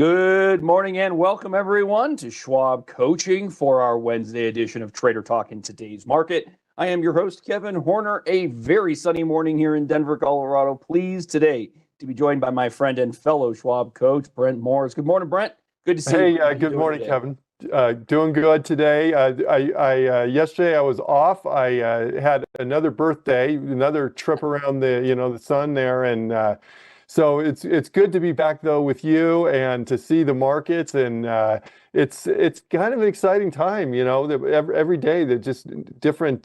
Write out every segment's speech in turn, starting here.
Good morning and welcome everyone to Schwab Coaching for our Wednesday edition of Trader Talk in today's market. I am your host, Kevin Horner. A very sunny morning here in Denver, Colorado. Pleased today to be joined by my friend and fellow Schwab coach, Brent Morris. Good morning, Brent. Good to see you. Hey, good morning, today? Kevin. Doing good today. Yesterday I was off. I had another birthday, another trip around the sun there, and so it's good to be back though with you and to see the markets, and it's kind of an exciting time. Every day there's just different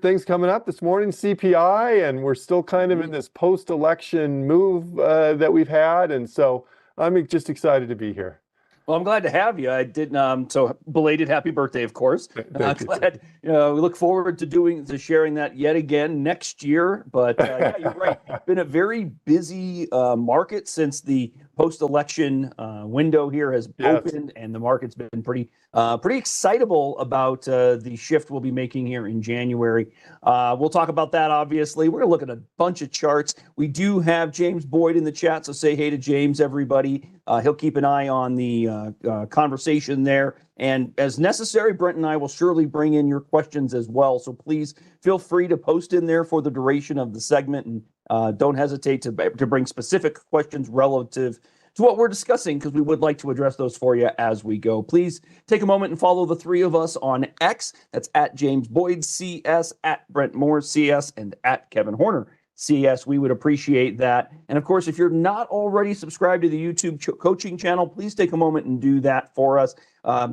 things coming up. This morning CPI, and we're still kind of in this post-election move that we've had, and so I'm just excited to be here. Well, I'm glad to have you. I didn't. So belated happy birthday, of course. Glad. We look forward to sharing that yet again next year. But yeah, you're right. Been a very busy market since the post-election window here has opened, and the market's been pretty excitable about the shift we'll be making here in January. We'll talk about that. Obviously, we're gonna look at a bunch of charts. We do have James Boyd in the chat, so say hey to James, everybody. He'll keep an eye on the conversation there. And as necessary, Brent and I will surely bring in your questions as well. So please feel free to post in there for the duration of the segment, and don't hesitate to bring specific questions relative to what we're discussing, because we would like to address those for you as we go. Please take a moment and follow the three of us on X. That's at James Boyd CS, at Brent Moore CS, and at Kevin Horner CS. We would appreciate that. And of course, if you're not already subscribed to the YouTube coaching channel, please take a moment and do that for us.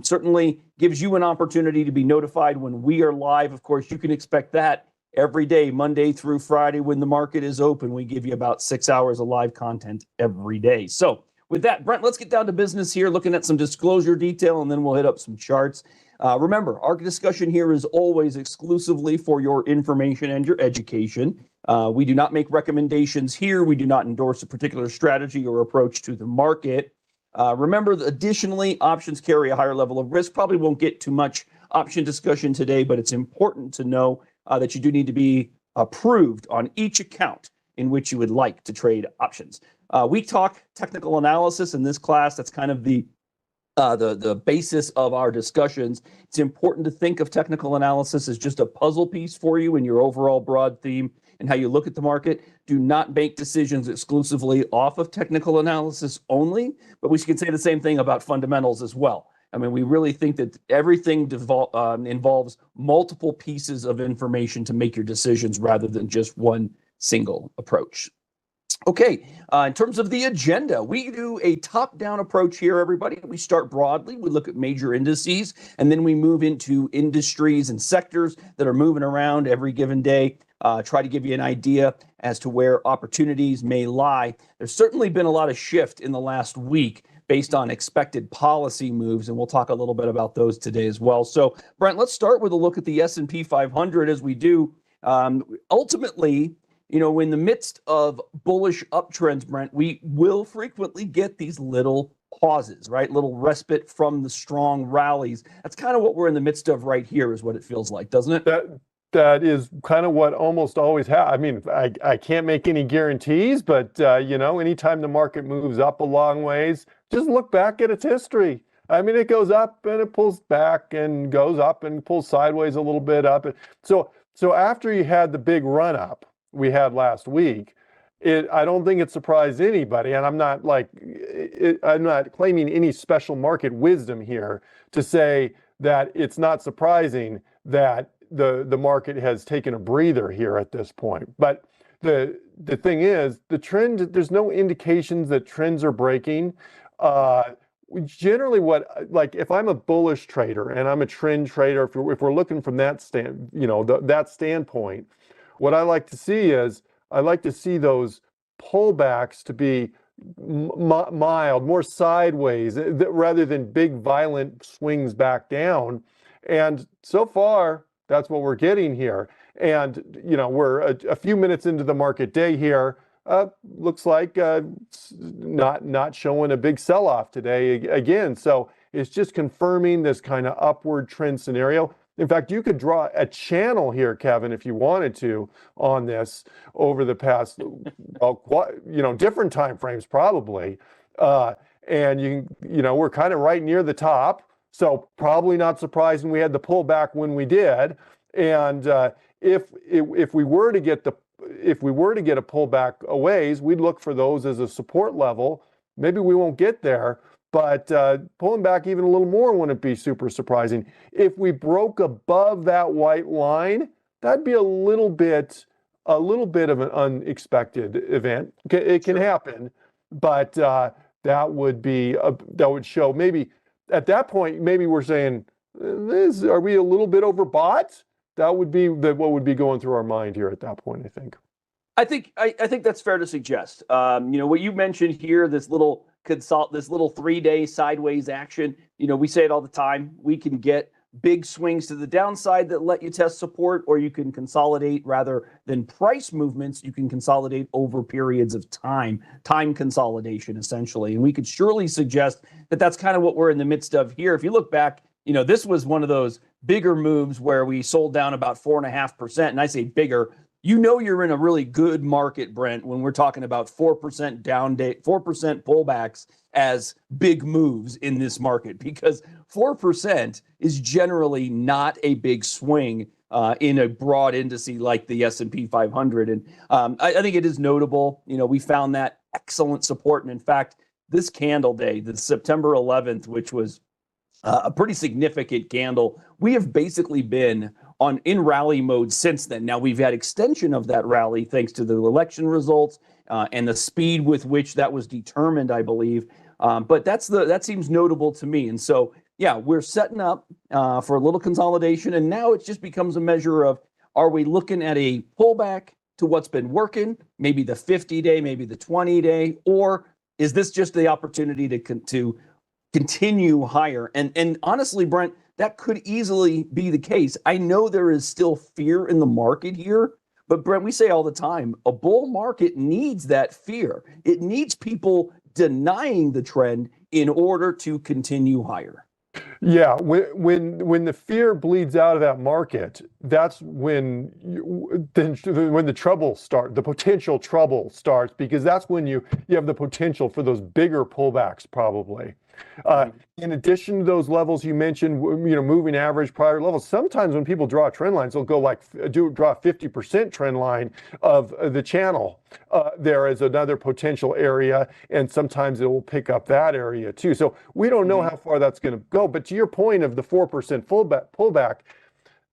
Certainly gives you an opportunity to be notified when we are live. Of course, you can expect that every day, Monday through Friday, when the market is open. We give you about 6 hours of live content every day. So with that, Brent, let's get down to business here, looking at some disclosure detail, and then we'll hit up some charts. Remember, our discussion here is always exclusively for your information and your education. We do not make recommendations here. We do not endorse a particular strategy or approach to the market. Remember, additionally, options carry a higher level of risk. Probably won't get too much option discussion today, but it's important to know that you do need to be approved on each account in which you would like to trade options. We talk technical analysis in this class. That's kind of the basis of our discussions. It's important to think of technical analysis as just a puzzle piece for you in your overall broad theme and how you look at the market. Do not make decisions exclusively off of technical analysis only, but we can say the same thing about fundamentals as well. I mean, we really think that everything involves multiple pieces of information to make your decisions rather than just one single approach. Okay, in terms of the agenda, we do a top-down approach here, everybody. We start broadly. We look at major indices, and then we move into industries and sectors that are moving around every given day. Try to give you an idea as to where opportunities may lie. There's certainly been a lot of shift in the last week based on expected policy moves, and we'll talk a little bit about those today as well. So, Brent, let's start with a look at the S&P 500 as we do. Ultimately, in the midst of bullish uptrends, Brent, we will frequently get these little pauses, right? Little respite from the strong rallies. That's kind of what we're in the midst of right here, is what it feels like, doesn't it? That is kind of what almost always happens. I mean, I can't make any guarantees, but anytime the market moves up a long ways, just look back at its history. I mean, it goes up and it pulls back and goes up and pulls sideways a little bit up. So after you had the big run up we had last week, I don't think it surprised anybody, and I'm not claiming any special market wisdom here to say that it's not surprising that the market has taken a breather here at this point. But the thing is, the trend, there's no indications that trends are breaking. Generally, if I'm a bullish trader and I'm a trend trader, if we're looking from that that standpoint, what I like to see is I like to see those pullbacks to be mild, more sideways, rather than big violent swings back down. And so far, that's what we're getting here. And we're a few minutes into the market day here. Looks like not showing a big sell-off today again. So it's just confirming this kind of upward trend scenario. In fact, you could draw a channel here, Kevin, if you wanted to, on this over the past, different time frames probably. And we're kind of right near the top. So probably not surprising we had the pullback when we did. And if we were to get a pullback a ways, we'd look for those as a support level. Maybe we won't get there, but pulling back even a little more wouldn't be super surprising. If we broke above that white line, that'd be a little bit of an unexpected event. It can happen, but that would show maybe at that point, maybe we're saying, are we a little bit overbought? That would be what would be going through our mind here at that point, I think. I think that's fair to suggest. What you mentioned here, this little 3-day sideways action. We say it all the time. We can get big swings to the downside that let you test support, or you can consolidate rather than price movements. You can consolidate over periods of time consolidation, essentially. And we could surely suggest that that's kind of what we're in the midst of here. If you look back, this was one of those bigger moves where we sold down about 4.5%. And I say bigger, you're in a really good market, Brent, when we're talking about 4% down day, 4% pullbacks as big moves in this market, because 4% is generally not a big swing in a broad index like the S&P 500. And I think it is notable. We found that excellent support. And in fact, this candle day, the September 11th, which was a pretty significant candle, we have basically been in rally mode since then. Now, we've had extension of that rally thanks to the election results and the speed with which that was determined, I believe. But that seems notable to me. And so, yeah, we're setting up for a little consolidation. And now it just becomes a measure of, are we looking at a pullback to what's been working, maybe the 50-day, maybe the 20-day, or is this just the opportunity to continue higher? And honestly, Brent, that could easily be the case. I know there is still fear in the market here, but Brent, we say all the time, a bull market needs that fear. It needs people denying the trend in order to continue higher. Yeah, when the fear bleeds out of that market, that's when the trouble starts, the potential trouble starts, because that's when you have the potential for those bigger pullbacks probably. In addition to those levels you mentioned, moving average, prior levels, sometimes when people draw trend lines, they'll go draw a 50% trend line of the channel. There is another potential area, and sometimes it will pick up that area too. So we don't know how far that's going to go. But to your point of the 4% pullback,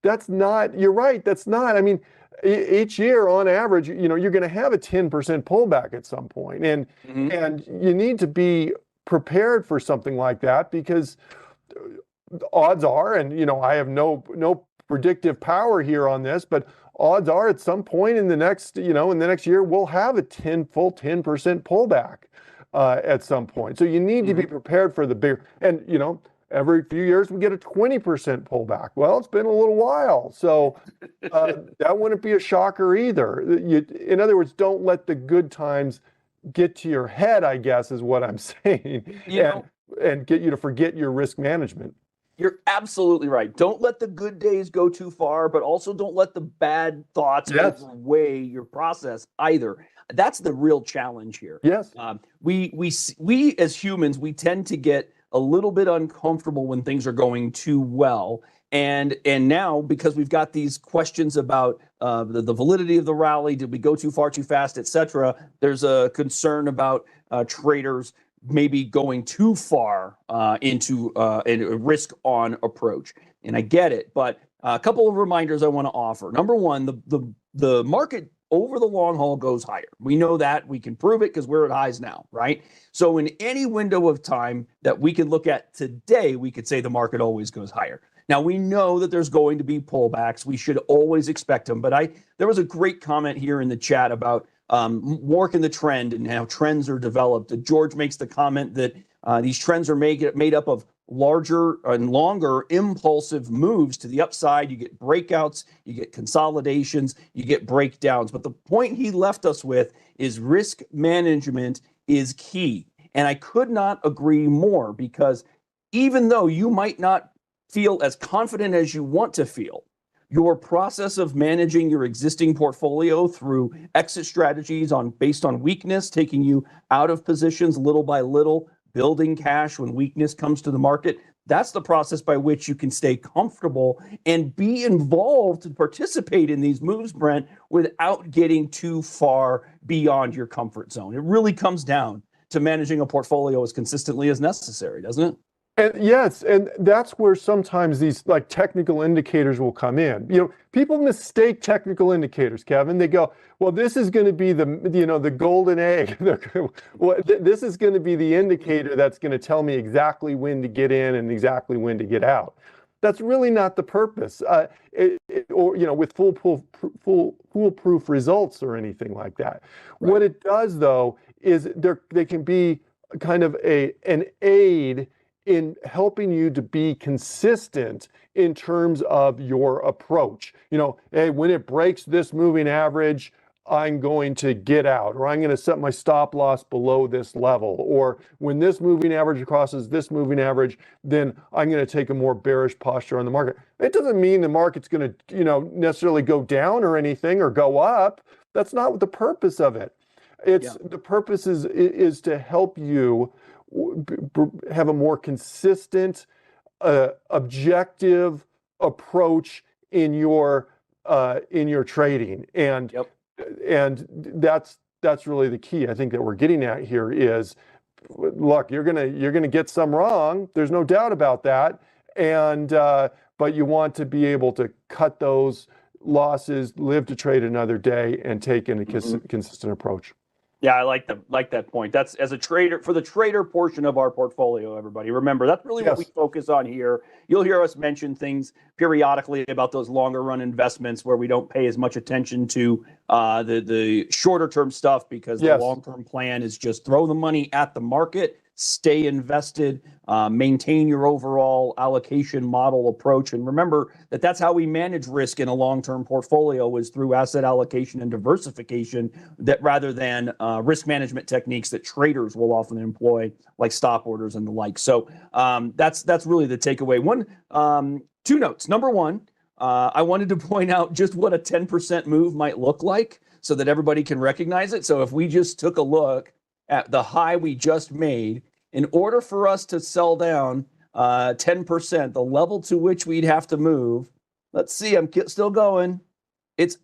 that's not, you're right, that's not, I mean, each year on average, you're going to have a 10% pullback at some point. And you need to be prepared for something like that, because odds are, and I have no predictive power here on this, but odds are at some point in the next year we'll have a full 10% pullback at some point. So you need to be prepared for the bigger, and every few years we get a 20% pullback. Well, it's been a little while, so that wouldn't be a shocker either. In other words, don't let the good times get to your head, I guess, is what I'm saying, and get you to forget your risk management. You're absolutely right. Don't let the good days go too far, but also don't let the bad thoughts overweigh your process either. That's the real challenge here. Yes. We as humans, we tend to get a little bit uncomfortable when things are going too well. And now, because we've got these questions about the validity of the rally, did we go too far, too fast, et cetera, there's a concern about traders maybe going too far into a risk-on approach. And I get it, but a couple of reminders I want to offer. Number one, the market over the long haul goes higher. We know that. We can prove it because we're at highs now, right? So in any window of time that we could look at today, we could say the market always goes higher. Now, we know that there's going to be pullbacks. We should always expect them. But there was a great comment here in the chat about working the trend and how trends are developed. George makes the comment that these trends are made up of larger and longer impulsive moves to the upside. You get breakouts, you get consolidations, you get breakdowns. But the point he left us with is risk management is key. And I could not agree more, because even though you might not feel as confident as you want to feel, your process of managing your existing portfolio through exit strategies based on weakness, taking you out of positions little by little, building cash when weakness comes to the market. That's the process by which you can stay comfortable and be involved and participate in these moves, Brent, without getting too far beyond your comfort zone. It really comes down to managing a portfolio as consistently as necessary, doesn't it? And yes, and that's where sometimes these like technical indicators will come in. People mistake technical indicators, Kevin. They go, well, this is going to be the golden egg. This is going to be the indicator that's going to tell me exactly when to get in and exactly when to get out. That's really not the purpose, with foolproof results or anything like that. Right. What it does, though, is they can be kind of an aid in helping you to be consistent in terms of your approach. Hey, when it breaks this moving average, I'm going to get out, or I'm going to set my stop loss below this level, or when this moving average crosses this moving average, then I'm going to take a more bearish posture on the market. It doesn't mean the market's going to, necessarily go down or anything or go up. That's not the purpose of it. The purpose is to help you have a more consistent, objective approach in your trading, and that's really the key. I think that we're getting at here is, look, you're gonna get some wrong. There's no doubt about that, but you want to be able to cut those losses, live to trade another day, and take a consistent approach. Yeah, I like that point. That's as a trader, for the trader portion of our portfolio, everybody. Remember, that's really what we focus on here. You'll hear us mention things periodically about those longer run investments where we don't pay as much attention to the shorter term stuff, because the long-term plan is just throw the money at the market, stay invested, maintain your overall allocation model approach. And remember that that's how we manage risk in a long-term portfolio, is through asset allocation and diversification, that rather than risk management techniques that traders will often employ, like stop orders and the like. So that's really the takeaway. Two notes. Number one, I wanted to point out just what a 10% move might look like so that everybody can recognize it. So if we just took a look at the high we just made, in order for us to sell down 10%, the level to which we'd have to move, let's see, I'm still going.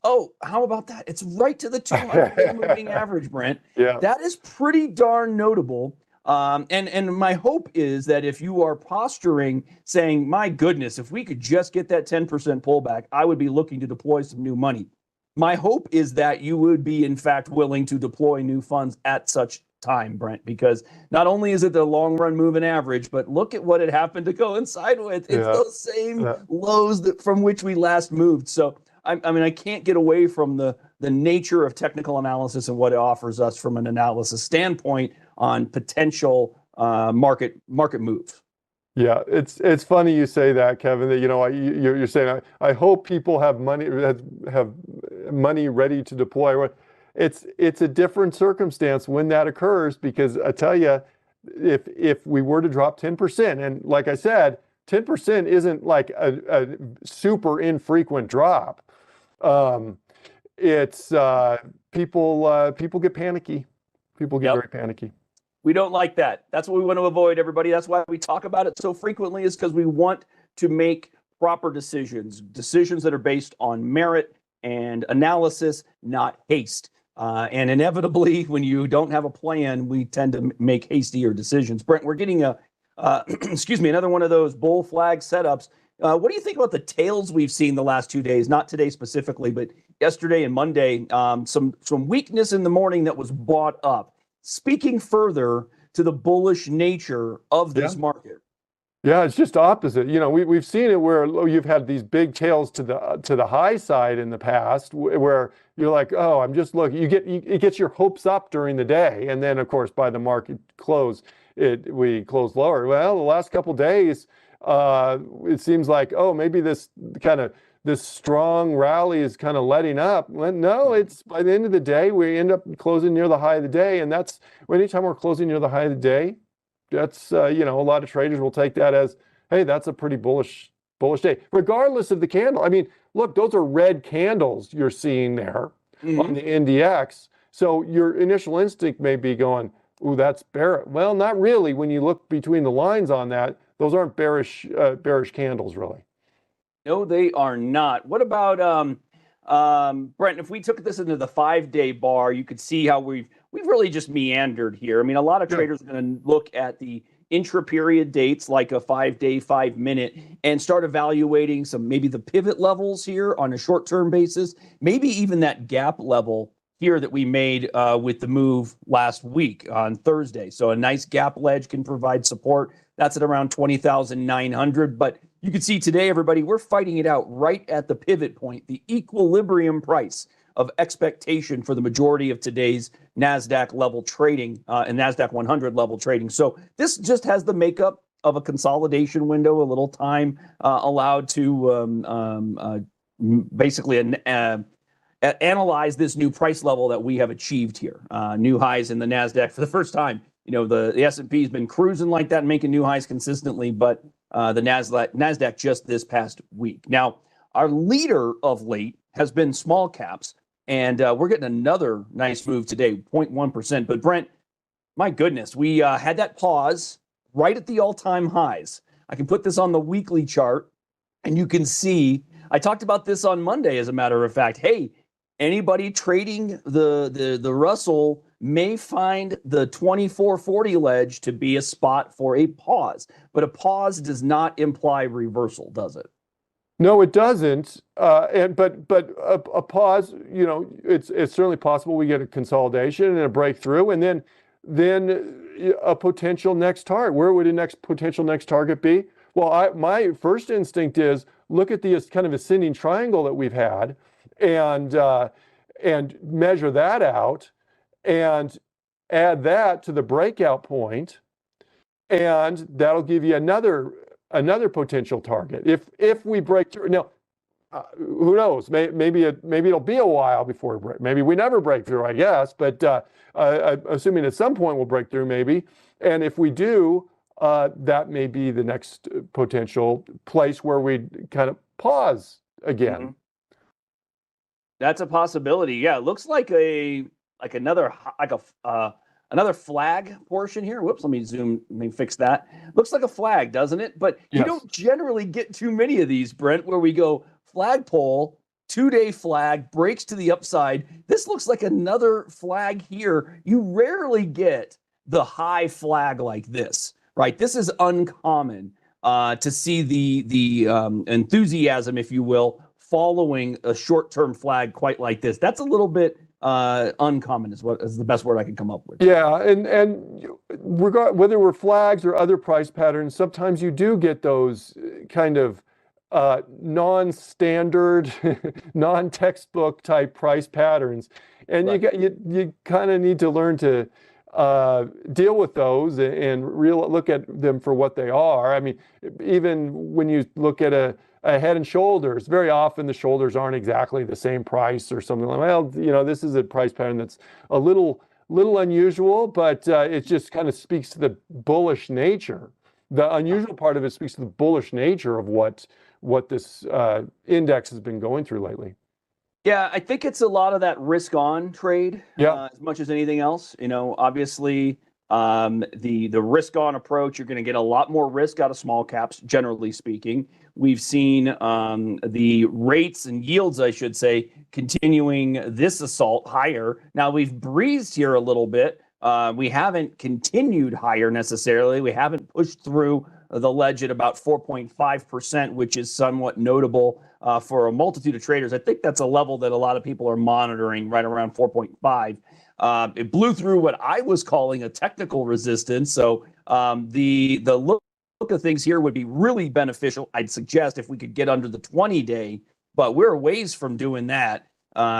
How about that? It's right to the 200-day moving average, Brent. Yeah. That is pretty darn notable. And my hope is that if you are posturing, saying, my goodness, if we could just get that 10% pullback, I would be looking to deploy some new money. My hope is that you would be, in fact, willing to deploy new funds at such time, Brent, because not only is it the long run moving average, but look at what it happened to coincide with. It's those same lows from which we last moved. So, I can't get away from the nature of technical analysis and what it offers us from an analysis standpoint on potential market moves. Yeah, it's funny you say that, Kevin. That you're saying I hope people have money ready to deploy. It's a different circumstance when that occurs, because I tell you, if we were to drop 10%, and like I said, 10% isn't like a super infrequent drop. It's people get panicky. People get very panicky. We don't like that. That's what we want to avoid, everybody. That's why we talk about it so frequently, is because we want to make proper decisions that are based on merit and analysis, not haste. And inevitably, when you don't have a plan, we tend to make hastier decisions. Brent, we're getting another one of those bull flag setups. What do you think about the tails we've seen the last 2 days? Not today specifically, but yesterday and Monday. Some weakness in the morning that was bought up. Speaking further to the bullish nature of this market. Yeah, it's just opposite. We've seen it where you've had these big tails to the high side in the past, where you're like, oh, I'm just looking. It gets your hopes up during the day, and then of course by the market close, we close lower. Well, the last couple days, it seems like, oh, maybe this strong rally is kind of letting up. Well, no, it's by the end of the day, we end up closing near the high of the day. And that's anytime we're closing near the high of the day, that's, a lot of traders will take that as, hey, that's a pretty bullish day, regardless of the candle. I mean, look, those are red candles you're seeing there on the NDX. So your initial instinct may be going, ooh, that's bearish. Well, not really. When you look between the lines on that, those aren't bearish candles, really. No, they are not. What about Brent? If we took this into the 5-day bar, you could see how we've really just meandered here. I mean, a lot of traders are going to look at the intra-period dates, like a 5-day, 5-minute, and start evaluating maybe the pivot levels here on a short-term basis, maybe even that gap level here that we made with the move last week on Thursday. So a nice gap ledge can provide support. That's at around 20,900. But you can see today, everybody, we're fighting it out right at the pivot point, the equilibrium price of expectation for the majority of today's NASDAQ level trading and NASDAQ 100 level trading. So this just has the makeup of a consolidation window, a little time allowed to basically analyze this new price level that we have achieved here. New highs in the NASDAQ for the first time. You know, the S&P has been cruising like that, making new highs consistently, but the NASDAQ just this past week. Now, our leader of late has been small caps, and we're getting another nice move today, 0.1%. But Brent, my goodness, we had that pause right at the all-time highs. I can put this on the weekly chart, and you can see, I talked about this on Monday, as a matter of fact. Hey, anybody trading the Russell may find the 2440 ledge to be a spot for a pause. But a pause does not imply reversal, does it? No, it doesn't. But a pause, you know, it's certainly possible we get a consolidation and a breakthrough, and then a potential next target. Where would a potential next target be? Well, my first instinct is look at the kind of ascending triangle that we've had, and measure that out, and add that to the breakout point, and that'll give you another potential target if we break through. Now, who knows? Maybe it'll be a while before we break. Maybe we never break through, I guess. But assuming at some point we'll break through, maybe. And if we do, that may be the next potential place where we kind of pause again. That's a possibility. Yeah, it looks like another flag portion here. Whoops, let me fix that. Looks like a flag, doesn't it? But you don't generally get too many of these, Brent, where we go flagpole, 2-day flag, breaks to the upside. This looks like another flag here. You rarely get the high flag like this, right? This is uncommon to see the enthusiasm, if you will, following a short-term flag quite like this. That's a little bit uncommon is the best word I can come up with. Yeah, and whether we're flags or other price patterns, sometimes you do get those kind of non-standard, non-textbook type price patterns, and you kind of need to learn to deal with those and look at them for what they are. I mean, even when you look at a head and shoulders, very often the shoulders aren't exactly the same price or something like, well, you know, this is a price pattern that's a little unusual, but it just kind of speaks to the bullish nature. The unusual part of it speaks to the bullish nature of what this index has been going through lately. Yeah, I think it's a lot of that risk on trade as much as anything else. You know, obviously the risk on approach, you're going to get a lot more risk out of small caps, generally speaking. We've seen the rates and yields, I should say, continuing this assault higher. Now we've breezed here a little bit. We haven't continued higher necessarily. We haven't pushed through the ledge at about 4.5%, which is somewhat notable for a multitude of traders. I think that's a level that a lot of people are monitoring, right around 4.5. It blew through what I was calling a technical resistance. So the look of things here would be really beneficial. I'd suggest if we could get under the 20-day, but we're a ways from doing that.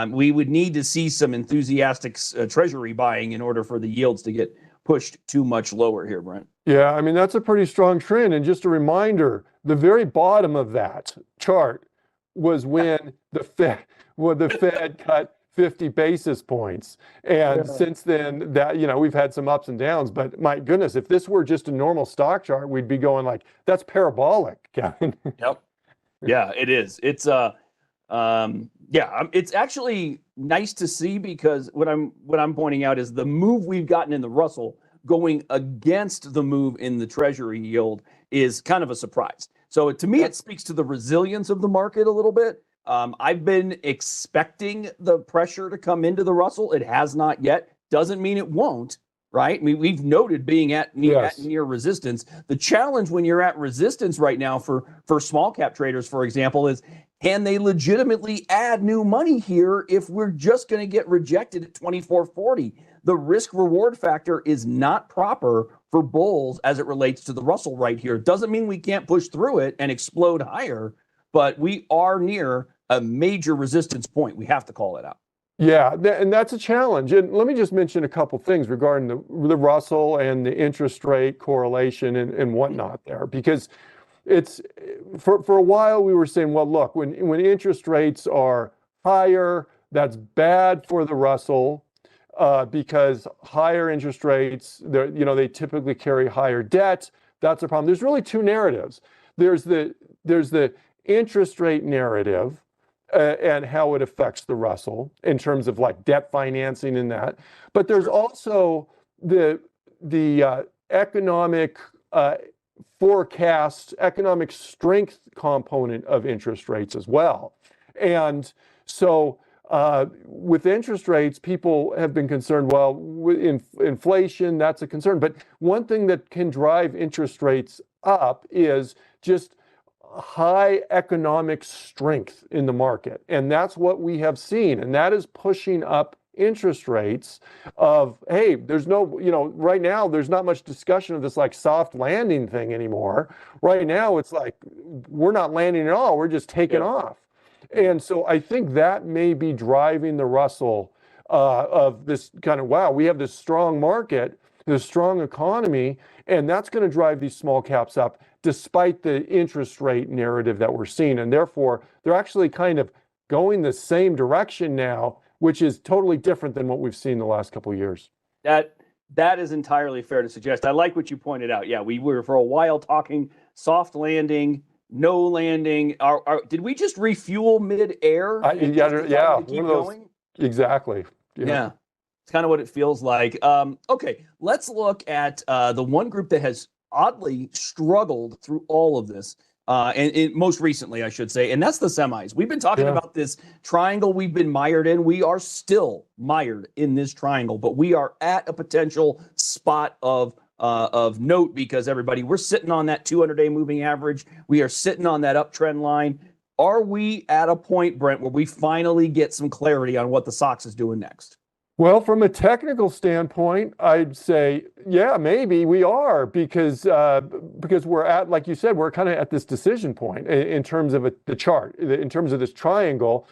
We would need to see some enthusiastic treasury buying in order for the yields to get pushed too much lower here, Brent. Yeah, I mean, that's a pretty strong trend. And just a reminder, the very bottom of that chart was when the Fed cut 50 basis points. And since then, that, you know, we've had some ups and downs, but my goodness, if this were just a normal stock chart, we'd be going like, that's parabolic, Kevin. Yep. Yeah, it is. It's It's actually nice to see, because what I'm pointing out is the move we've gotten in the Russell going against the move in the Treasury yield is kind of a surprise. So to me, it speaks to the resilience of the market a little bit. I've been expecting the pressure to come into the Russell. It has not yet. Doesn't mean it won't, right? I mean, we've noted being at near resistance. The challenge when you're at resistance right now for small cap traders, for example, is can they legitimately add new money here if we're just going to get rejected at 24.40? The risk reward factor is not proper for bulls as it relates to the Russell right here. Doesn't mean we can't push through it and explode higher, but we are near a major resistance point. We have to call it out. Yeah, and that's a challenge. And let me just mention a couple things regarding the Russell and the interest rate correlation and whatnot there, because it's for a while we were saying, well, look, when interest rates are higher, that's bad for the Russell because higher interest rates, they typically carry higher debt. That's a problem. There's really two narratives. There's the interest rate narrative and how it affects the Russell in terms of like debt financing and that. But there's also the economic forecast, economic strength component of interest rates as well. And so with interest rates, people have been concerned, well, with inflation, that's a concern. But one thing that can drive interest rates up is just high economic strength in the market. And that's what we have seen. And that is pushing up interest rates of, hey, there's no, right now, there's not much discussion of this like soft landing thing anymore. Right now, it's like, we're not landing at all. We're just taking off. And so I think that may be driving the Russell of this kind of, wow, we have this strong market, this strong economy, and that's going to drive these small caps up despite the interest rate narrative that we're seeing. And therefore, they're actually kind of going the same direction now, which is totally different than what we've seen the last couple of years. That is entirely fair to suggest. I like what you pointed out. Yeah, we were for a while talking soft landing, no landing. Did we just refuel mid-air? One of those. Exactly. Yeah. It's kind of what it feels like. Okay, let's look at the one group that has oddly struggled through all of this, and most recently, I should say, and that's the semis. We've been talking about this triangle we've been mired in. We are still mired in this triangle, but we are at a potential spot of note because we're sitting on that 200-day moving average. We are sitting on that uptrend line. Are we at a point, Brent, where we finally get some clarity on what the SOX is doing next? Well, from a technical standpoint, I'd say, yeah, maybe we are because we're at, like you said, we're kind of at this decision point in terms of the chart, in terms of this triangle.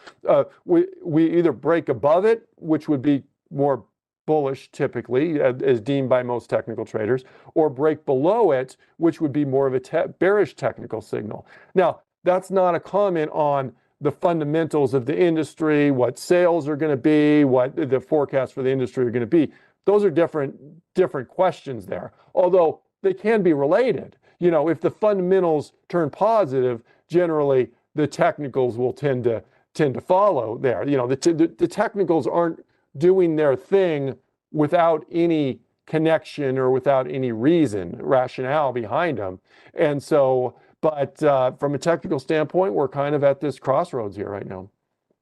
We either break above it, which would be more bullish typically, as deemed by most technical traders, or break below it, which would be more of a bearish technical signal. Now, that's not a comment on the fundamentals of the industry, what sales are going to be, what the forecasts for the industry are going to be. Those are different questions there, although they can be related. If the fundamentals turn positive, generally the technicals will tend to follow there. The technicals aren't doing their thing without any connection or without any rationale behind them. And so, but from a technical standpoint, we're kind of at this crossroads here right now.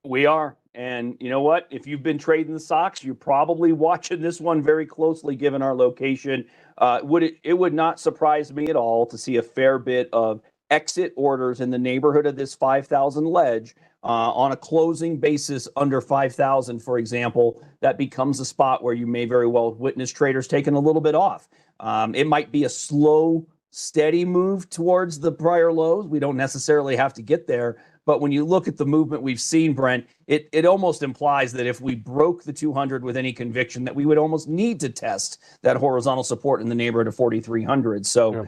We are. And you know what? If you've been trading the SOX, you're probably watching this one very closely given our location. It would not surprise me at all to see a fair bit of exit orders in the neighborhood of this 5,000 ledge on a closing basis under 5,000, for example. That becomes a spot where you may very well witness traders taking a little bit off. It might be a slow, steady move towards the prior lows. We don't necessarily have to get there. But when you look at the movement we've seen, Brent, it almost implies that if we broke the 200 with any conviction, that we would almost need to test that horizontal support in the neighborhood of 4,300. So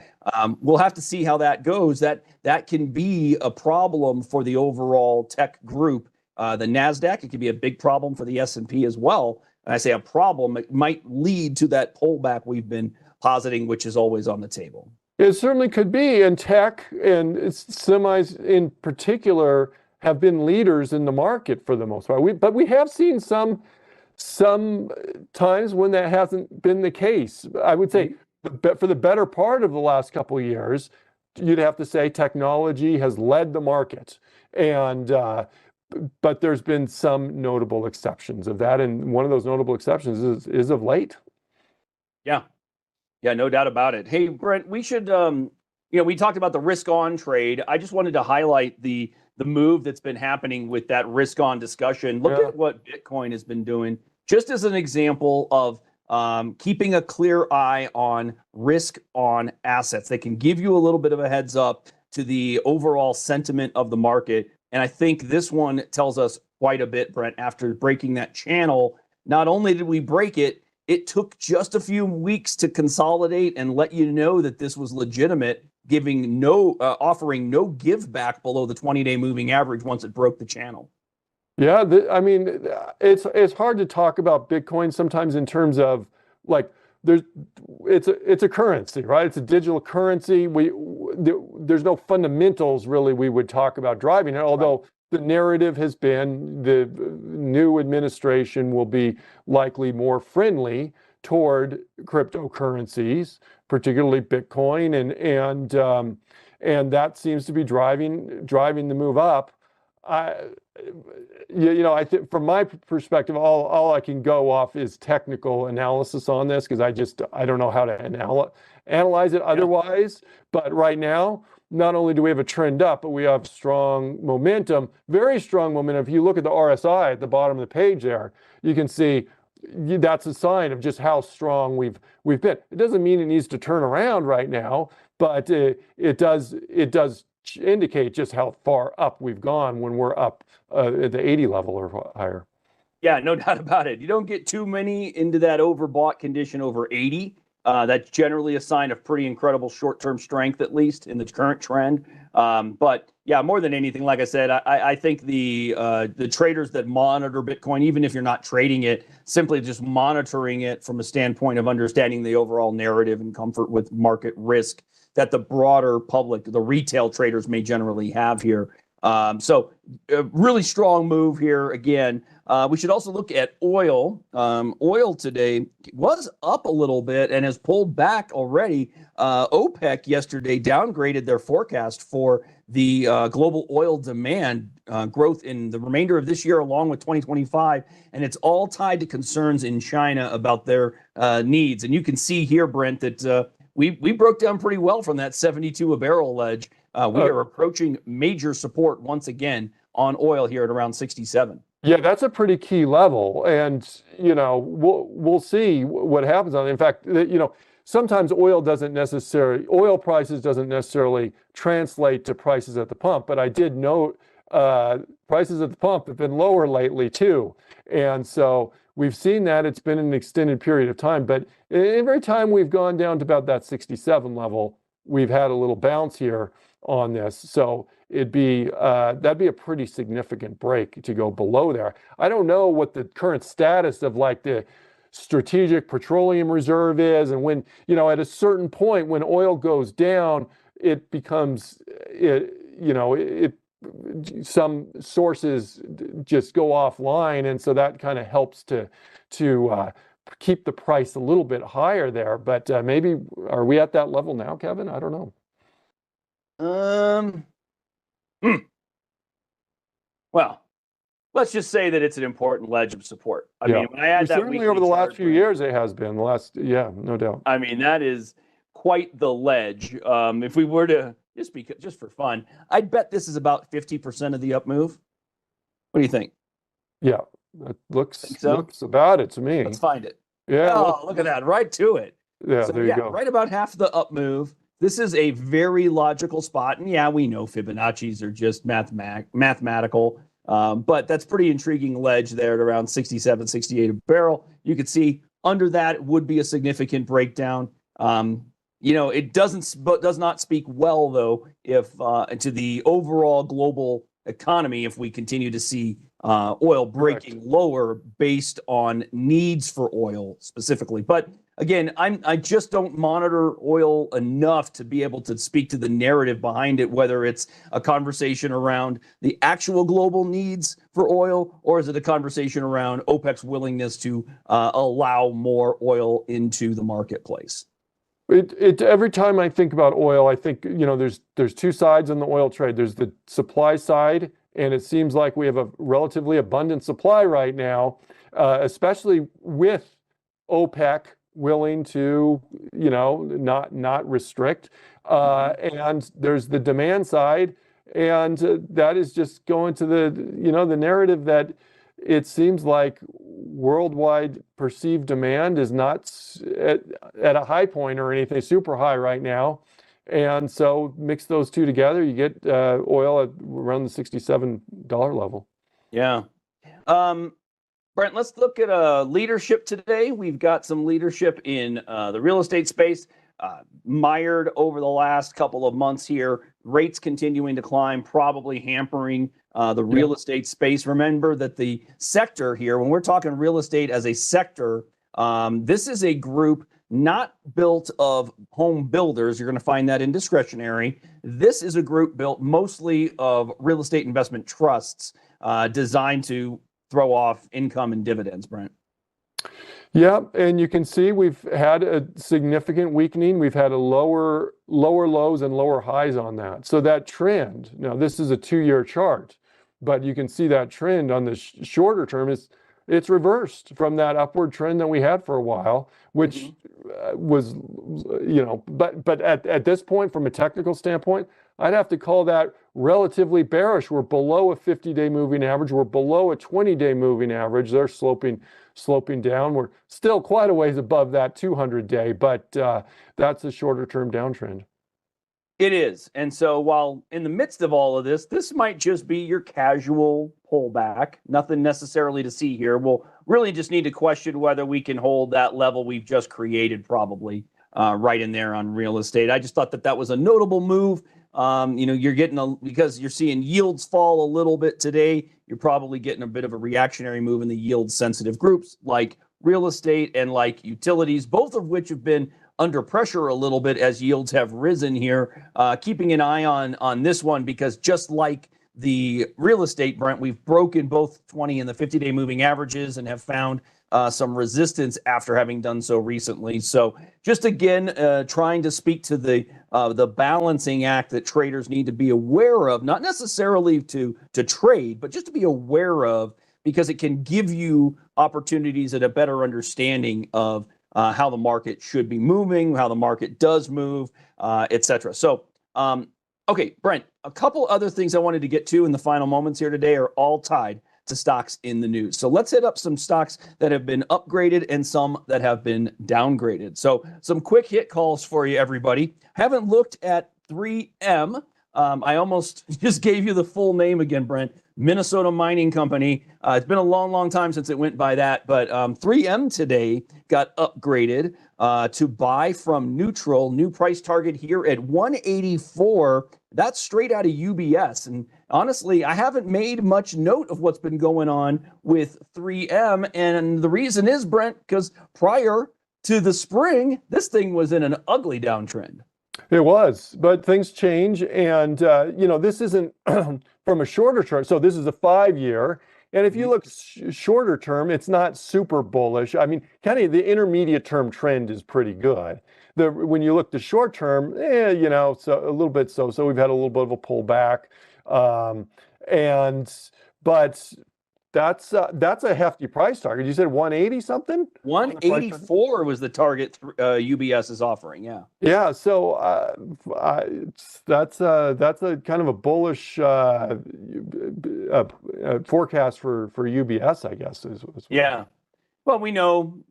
we'll have to see how that goes. That can be a problem for the overall tech group. The NASDAQ, it could be a big problem for the S&P as well. And I say a problem, it might lead to that pullback we've been positing, which is always on the table. It certainly could be, and tech and semis in particular have been leaders in the market for the most part. But we have seen some times when that hasn't been the case. I would say for the better part of the last couple of years, you'd have to say technology has led the market. And but there's been some notable exceptions of that. And one of those notable exceptions is of late. Yeah. Yeah, no doubt about it. Hey, Brent, we should, we talked about the risk on trade. I just wanted to highlight the move that's been happening with that risk on discussion. Look at what Bitcoin has been doing, just as an example of keeping a clear eye on risk on assets. They can give you a little bit of a heads up to the overall sentiment of the market. And I think this one tells us quite a bit, Brent. After breaking that channel, not only did we break it, it took just a few weeks to consolidate and let you know that this was legitimate, offering no give back below the 20-day moving average once it broke the channel. Yeah, I mean, it's hard to talk about Bitcoin sometimes in terms of like it's a currency, right? It's a digital currency. There's no fundamentals really we would talk about driving it, although the narrative has been the new administration will be likely more friendly toward cryptocurrencies, particularly Bitcoin, and that seems to be driving the move up. I think from my perspective, all I can go off is technical analysis on this because I don't know how to analyze it otherwise. But right now, not only do we have a trend up, but we have strong momentum, very strong momentum. If you look at the RSI at the bottom of the page there, you can see that's a sign of just how strong we've been. It doesn't mean it needs to turn around right now, but it does indicate just how far up we've gone when we're up at the 80 level or higher. Yeah, no doubt about it. You don't get too many into that overbought condition over 80. That's generally a sign of pretty incredible short-term strength, at least in the current trend. But yeah, more than anything, like I said, I think the traders that monitor Bitcoin, even if you're not trading it, simply just monitoring it from a standpoint of understanding the overall narrative and comfort with market risk that the broader public, the retail traders may generally have here. So a really strong move here again. We should also look at oil. Oil today was up a little bit and has pulled back already. OPEC yesterday downgraded their forecast for the global oil demand growth in the remainder of this year along with 2025. And it's all tied to concerns in China about their needs. And you can see here, Brent, that we broke down pretty well from that 72 a barrel ledge. We are approaching major support once again on oil here at around 67. Yeah, that's a pretty key level, and we'll see what happens on it. In fact, sometimes oil prices doesn't necessarily translate to prices at the pump. But I did note prices at the pump have been lower lately too, and so we've seen that it's been an extended period of time. But every time we've gone down to about that 67 level, we've had a little bounce here on this. So that'd be a pretty significant break to go below there. I don't know what the current status of like the strategic petroleum reserve is, and when at a certain point when oil goes down, it becomes some sources just go offline, and so that kind of helps to keep the price a little bit higher there. But maybe are we at that level now, Kevin? I don't know. Well, let's just say that it's an important ledge of support. I mean, when I add that certainly over the last few years, it has been no doubt. I mean, that is quite the ledge. If we were to just for fun, I'd bet this is about 50% of the up move. What do you think? Yeah, that looks about it to me. Let's find it. Yeah. Oh, look at that, right to it. Yeah, so, there you go. Right about half the up move. This is a very logical spot. And yeah, we know Fibonacci's are just mathematical. But that's pretty intriguing ledge there at around 67, 68 a barrel. You could see under that would be a significant breakdown. It does not speak well, though, if to the overall global economy if we continue to see oil breaking lower based on needs for oil specifically. But again, I just don't monitor oil enough to be able to speak to the narrative behind it, whether it's a conversation around the actual global needs for oil, or is it a conversation around OPEC's willingness to allow more oil into the marketplace? Every time I think about oil, I think, there's two sides in the oil trade. There's the supply side, and it seems like we have a relatively abundant supply right now, especially with OPEC willing to, not restrict. And there's the demand side, and that is just going to the narrative that it seems like worldwide perceived demand is not at a high point or anything super high right now. And so mix those two together, you get oil at around the $67 level. Yeah. Brent, let's look at leadership today. We've got some leadership in the real estate space, mired over the last couple of months here. Rates continuing to climb, probably hampering the real estate space. Remember that the sector here, when we're talking real estate as a sector, this is a group not built of home builders. You're going to find that in discretionary. This is a group built mostly of real estate investment trusts designed to throw off income and dividends, Brent. Yeah, and you can see we've had a significant weakening. We've had a lower lows and lower highs on that. So that trend, now this is a 2-year chart, but you can see that trend on the shorter term it's reversed from that upward trend that we had for a while, which was, but at this point, from a technical standpoint, I'd have to call that relatively bearish. We're below a 50-day moving average. We're below a 20-day moving average. They're sloping down. We're still quite a ways above that 200-day, but that's a shorter term downtrend. It is. And so while in the midst of all of this, this might just be your casual pullback. Nothing necessarily to see here. We'll really just need to question whether we can hold that level we've just created, probably right in there on real estate. I just thought that was a notable move. You're getting because you're seeing yields fall a little bit today. You're probably getting a bit of a reactionary move in the yield sensitive groups like real estate and like utilities, both of which have been under pressure a little bit as yields have risen here. Keeping an eye on this one, because just like the real estate, Brent, we've broken both 20 and the 50-day moving averages and have found some resistance after having done so recently. So just again, trying to speak to the balancing act that traders need to be aware of, not necessarily to trade, but just to be aware of, because it can give you opportunities and a better understanding of how the market should be moving, how the market does move, etc. So, okay, Brent, a couple other things I wanted to get to in the final moments here today are all tied to stocks in the news. So let's hit up some stocks that have been upgraded and some that have been downgraded. So some quick hit calls for you, everybody. Haven't looked at 3M. I almost just gave you the full name again, Brent. Minnesota Mining Company. It's been a long time since it went by that, but 3M today got upgraded to buy from neutral. New price target here at 184. That's straight out of UBS. And honestly, I haven't made much note of what's been going on with 3M. And the reason is, Brent, because prior to the spring, this thing was in an ugly downtrend. It was, but things change. And, this isn't from a shorter term. So this is a 5-year. And if you look shorter term, it's not super bullish. I mean, kind of the intermediate term trend is pretty good. When you look to short term, so a little bit so we've had a little bit of a pullback. But that's a hefty price target. You said 180 something? 184 was the target UBS is offering. Yeah. Yeah. So that's a kind of a bullish forecast for UBS, I guess. Yeah. Well, we know,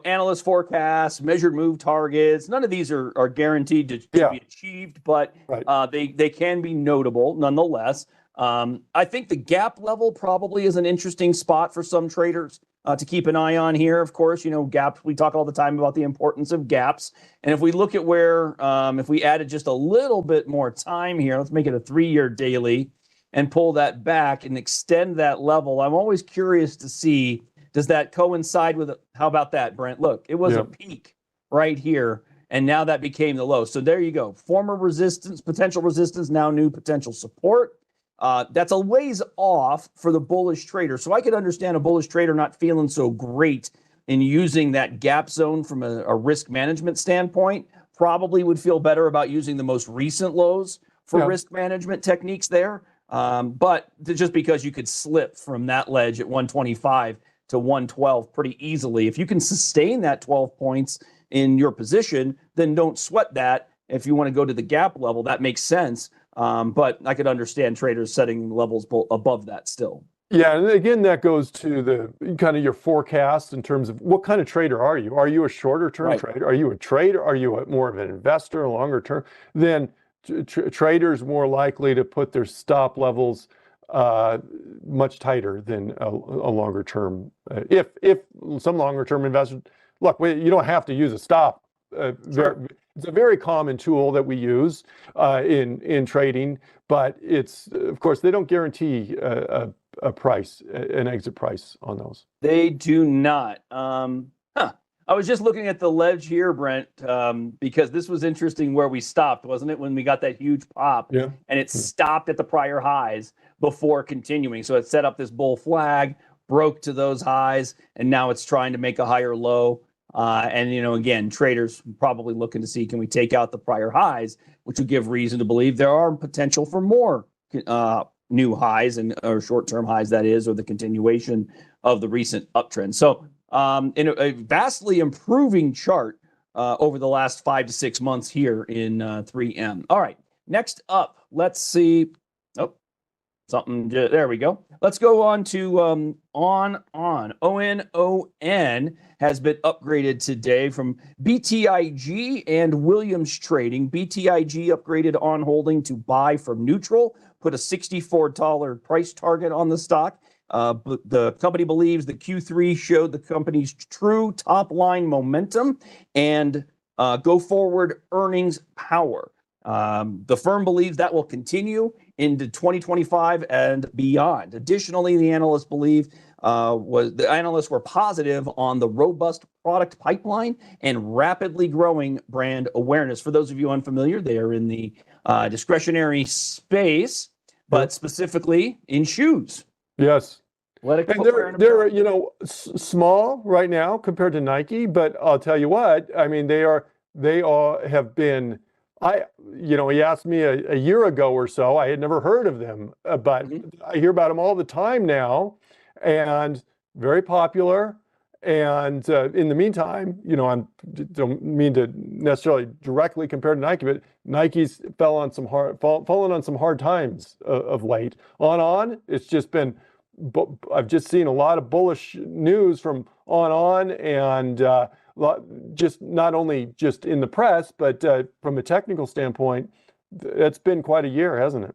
analyst forecasts, measured move targets. None of these are guaranteed to be achieved, but they can be notable nonetheless. I think the gap level probably is an interesting spot for some traders to keep an eye on here. Of course, gaps, we talk all the time about the importance of gaps. And if we look at where, if we added just a little bit more time here, let's make it a 3-year daily and pull that back and extend that level. I'm always curious to see, does that coincide with, how about that, Brent? Look, it was a peak right here. And now that became the low. So there you go. Former resistance, potential resistance, now new potential support. That's a ways off for the bullish trader. So I could understand a bullish trader not feeling so great in using that gap zone from a risk management standpoint. Probably would feel better about using the most recent lows for risk management techniques there. But just because you could slip from that ledge at 125 to 112 pretty easily, if you can sustain that 12 points in your position, then don't sweat that. If you want to go to the gap level, that makes sense. But I could understand traders setting levels above that still. Yeah, and again, that goes to the kind of your forecast in terms of what kind of trader are you? Are you a shorter term trader? Are you a trader? Are you more of an investor, longer term? Then traders more likely to put their stop levels much tighter than a longer term. If some longer term investors, look, you don't have to use a stop. It's a very common tool that we use in trading, but it's, of course, they don't guarantee a price, an exit price on those. They do not. I was just looking at the ledge here, Brent, because this was interesting where we stopped, wasn't it? When we got that huge pop, and it stopped at the prior highs before continuing. So it set up this bull flag, broke to those highs, and now it's trying to make a higher low. And, again, traders probably looking to see, can we take out the prior highs, which would give reason to believe there are potential for more new highs or short-term highs, that is, or the continuation of the recent uptrend. So in a vastly improving chart over the last 5 to 6 months here in 3M. All right, next up, let's see. Oh, something, there we go. Let's go on to ON. ONON has been upgraded today from BTIG and Williams Trading. BTIG upgraded on holding to buy from neutral, put a $64 price target on the stock. The company believes that Q3 showed the company's true top-line momentum and go forward earnings power. The firm believes that will continue into 2025 and beyond. Additionally, the analysts believe the analysts were positive on the robust product pipeline and rapidly growing brand awareness. For those of you unfamiliar, they are in the discretionary space, but specifically in shoes. Yes. And they're small right now compared to Nike, but I'll tell you what, I mean, they all have been. He asked me a year ago or so. I had never heard of them, but I hear about them all the time now, and very popular. And in the meantime, I don't mean to necessarily directly compare to Nike, but Nike's fallen on some hard times of late. On, it's just been. I've just seen a lot of bullish news from on, and just not only just in the press, but from a technical standpoint, it's been quite a year, hasn't it?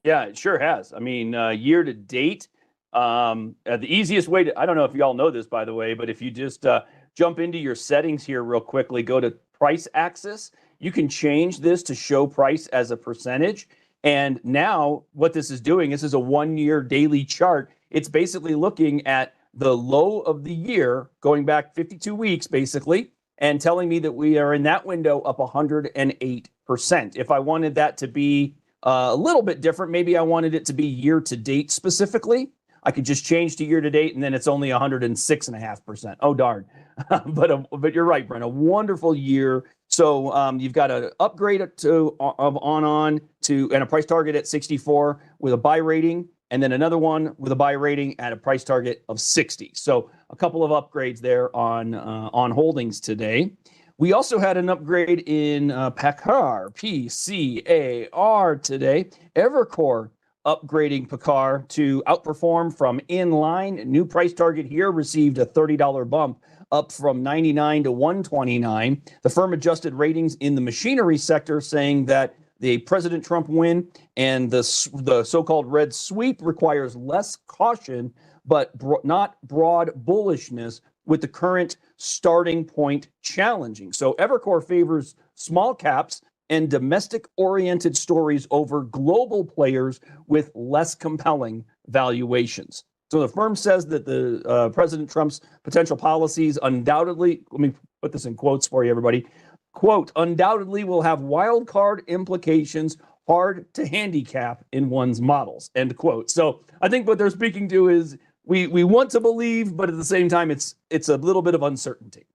Yeah, it sure has. I mean, year to date, the easiest way to, I don't know if y'all know this, by the way, but if you just jump into your settings here real quickly, go to price axis, you can change this to show price as a percentage. And now what this is doing, this is a 1-year daily chart. It's basically looking at the low of the year, going back 52 weeks, basically, and telling me that we are in that window up 108%. If I wanted that to be a little bit different, maybe I wanted it to be year to date specifically, I could just change to year to date, and then it's only 106.5%. Oh, darn. But you're right, Brent, a wonderful year. So you've got an upgrade of on to and a price target at 64 with a buy rating, and then another one with a buy rating at a price target of 60. So a couple of upgrades there on holdings today. We also had an upgrade in PACCAR, PCAR today. Evercore upgrading PACCAR to outperform from inline. New price target here received a $30 bump, up from 99 to 129. The firm adjusted ratings in the machinery sector, saying that the President Trump win and the so-called red sweep requires less caution, but not broad bullishness, with the current starting point challenging. So Evercore favors small caps and domestic-oriented stories over global players with less compelling valuations. So the firm says that the President Trump's potential policies undoubtedly, let me put this in quotes for you, everybody, quote, undoubtedly will have wild card implications hard to handicap in one's models, end quote. So I think what they're speaking to is we want to believe, but at the same time, it's a little bit of uncertainty.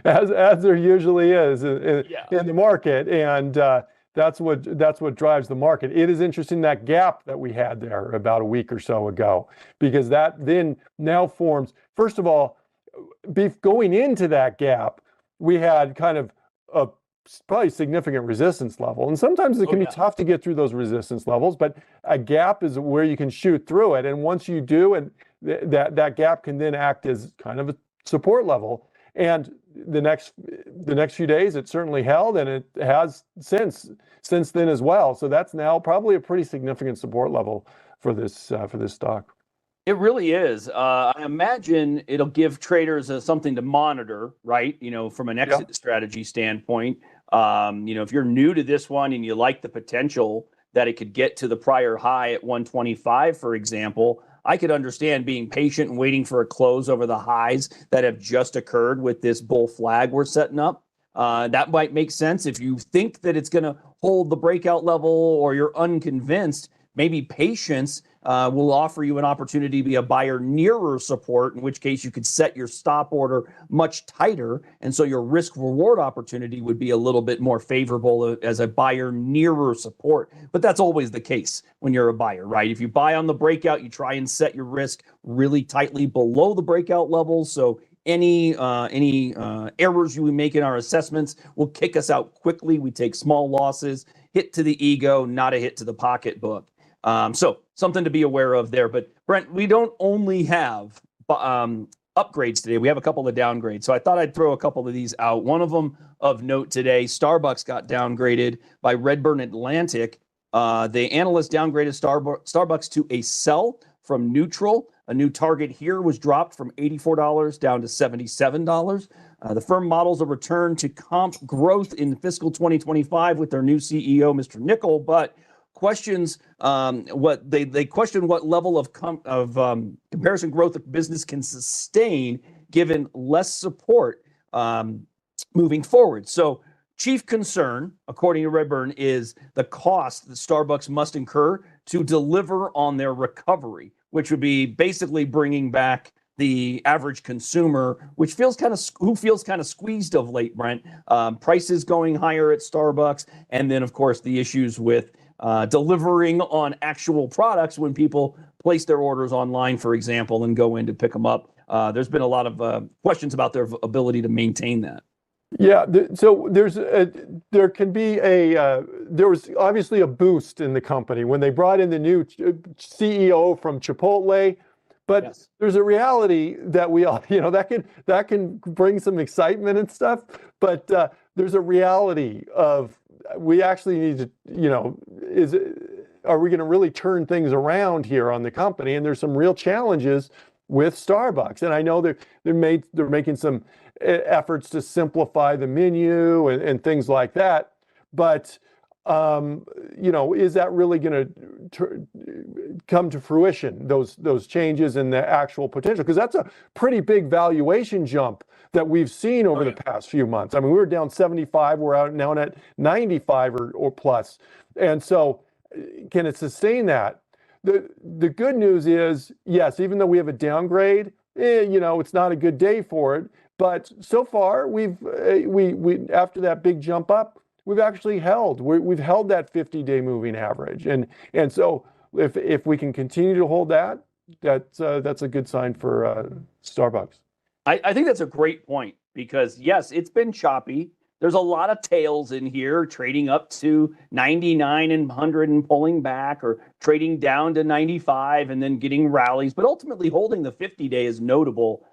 as there usually is in the market, and that's what drives the market. It is interesting, that gap that we had there about a week or so ago, because that then now forms, first of all, going into that gap, we had kind of a probably significant resistance level, and sometimes it can be tough to get through those resistance levels, but a gap is where you can shoot through it, and once you do, and that gap can then act as kind of a support level. And the next few days, it certainly held, and it has since then as well. So that's now probably a pretty significant support level for this stock. It really is. I imagine it'll give traders something to monitor, right? From an exit strategy standpoint. If you're new to this one and you like the potential that it could get to the prior high at 125, for example, I could understand being patient and waiting for a close over the highs that have just occurred with this bull flag we're setting up. That might make sense. If you think that it's going to hold the breakout level or you're unconvinced, maybe patience will offer you an opportunity to be a buyer nearer support, in which case you could set your stop order much tighter. And so your risk reward opportunity would be a little bit more favorable as a buyer nearer support. But that's always the case when you're a buyer, right? If you buy on the breakout, you try and set your risk really tightly below the breakout levels. So any errors you make in our assessments will kick us out quickly. We take small losses, hit to the ego, not a hit to the pocketbook. So something to be aware of there. But Brent, we don't only have upgrades today. We have a couple of downgrades. So I thought I'd throw a couple of these out. One of them of note today, Starbucks got downgraded by Redburn Atlantic. The analyst downgraded Starbucks to a sell from neutral. A new target here was dropped from $84 down to $77. The firm models a return to comp growth in fiscal 2025 with their new CEO, Mr. Nickel, but questions they question what level of comparison growth the business can sustain given less support moving forward. So chief concern, according to Redburn, is the cost that Starbucks must incur to deliver on their recovery, which would be basically bringing back the average consumer, who feels kind of squeezed of late, Brent. Prices going higher at Starbucks, and then of course the issues with delivering on actual products when people place their orders online, for example, and go in to pick them up. There's been a lot of questions about their ability to maintain that. Yeah, so there was obviously a boost in the company when they brought in the new CEO from Chipotle, but yes, there's a reality that we all, that can bring some excitement and stuff, but there's a reality of we actually need to, are we going to really turn things around here on the company? And there's some real challenges with Starbucks, and I know they're making some efforts to simplify the menu and things like that. But is that really going to come to fruition? Those changes and the actual potential, because that's a pretty big valuation jump that we've seen over the past few months. I mean, we were down 75, we're out now at 95 or plus, and so can it sustain that? The good news is, yes, even though we have a downgrade, it's not a good day for it. But so far, we after that big jump up, we've actually held. We've held that 50-day moving average, and so if we can continue to hold that, that's a good sign for Starbucks. I think that's a great point, because yes, it's been choppy. There's a lot of tails in here, trading up to 99 and 100 and pulling back, or trading down to 95 and then getting rallies. But ultimately, holding the 50-day is notable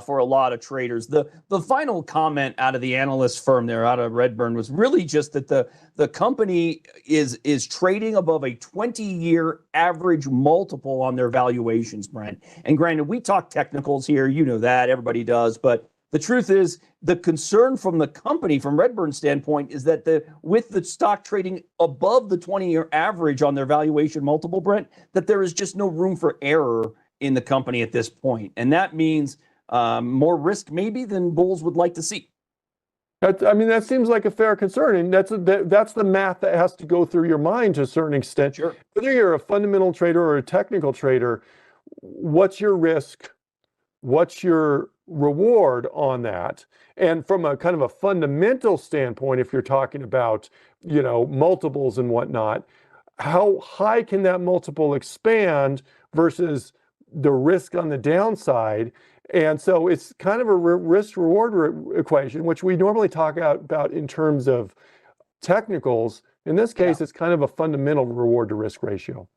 for a lot of traders. The final comment out of the analyst firm there, out of Redburn, was really just that the company is trading above a 20-year average multiple on their valuations, Brent. And granted, we talk technicals here, that everybody does, but The truth is, the concern from the company, from Redburn's standpoint, is that with the stock trading above the 20-year average on their valuation multiple, Brent, that there is just no room for error in the company at this point. And that means more risk maybe than bulls would like to see. That seems like a fair concern, and that's the math that has to go through your mind to a certain extent. Sure. Whether you're a fundamental trader or a technical trader, what's your risk? What's your reward on that? And from a kind of a fundamental standpoint, if you're talking about, multiples and whatnot, how high can that multiple expand versus the risk on the downside? And so it's kind of a risk-reward equation, which we normally talk about in terms of technicals. In this case, It's kind of a fundamental reward-to-risk ratio.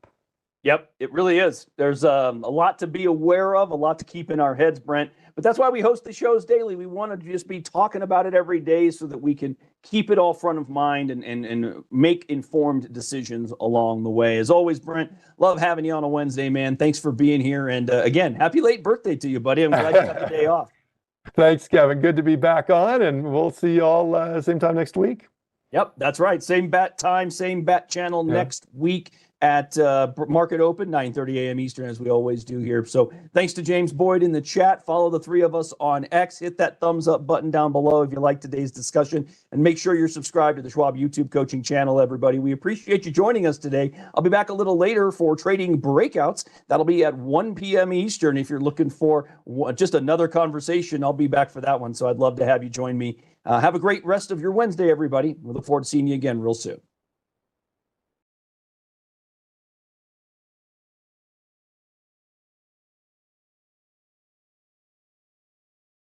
Yep, it really is. There's a lot to be aware of, a lot to keep in our heads, Brent. But that's why we host the shows daily. We want to just be talking about it every day so that we can keep it all front of mind and make informed decisions along the way. As always, Brent, love having you on a Wednesday, man. Thanks for being here. And again, happy late birthday to you, buddy. I'm glad you got the day off. Thanks, Kevin. Good to be back on, and we'll see you all same time next week. Yep, that's right. Same bat time, same bat channel next week at Market Open, 9:30 a.m. Eastern, as we always do here. So thanks to James Boyd in the chat. Follow the three of us on X. Hit that thumbs up button down below if you like today's discussion. And make sure you're subscribed to the Schwab YouTube coaching channel, everybody. We appreciate you joining us today. I'll be back a little later for trading breakouts. That'll be at 1 p.m. Eastern. If you're looking for just another conversation, I'll be back for that one. So I'd love to have you join me. Have a great rest of your Wednesday, everybody. We look forward to seeing you again real soon.